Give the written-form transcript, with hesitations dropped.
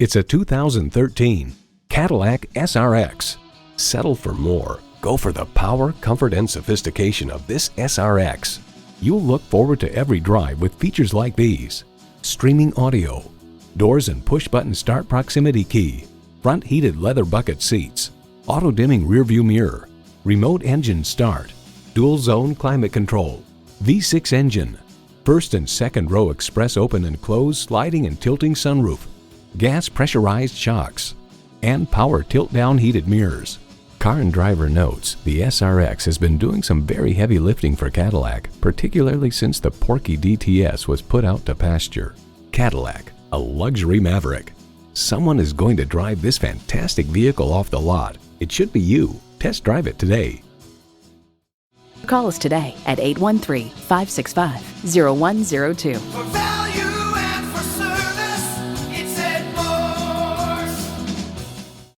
It's a 2013 Cadillac SRX. Settle for more. Go for the power, comfort, and sophistication of this SRX. You'll look forward to every drive with features like these: streaming audio, doors and push-button start proximity key, front heated leather bucket seats, auto-dimming rearview mirror, remote engine start, dual zone climate control, V6 engine, first and second row express open and close sliding and tilting sunroof, gas pressurized shocks, and power tilt-down heated mirrors. Car and Driver notes the SRX has been doing some very heavy lifting for Cadillac, particularly since the Porky DTS was put out to pasture. Cadillac, a luxury maverick. Someone is going to drive this fantastic vehicle off the lot. It should be you. Test drive it today. Call us today at 813-565-0102.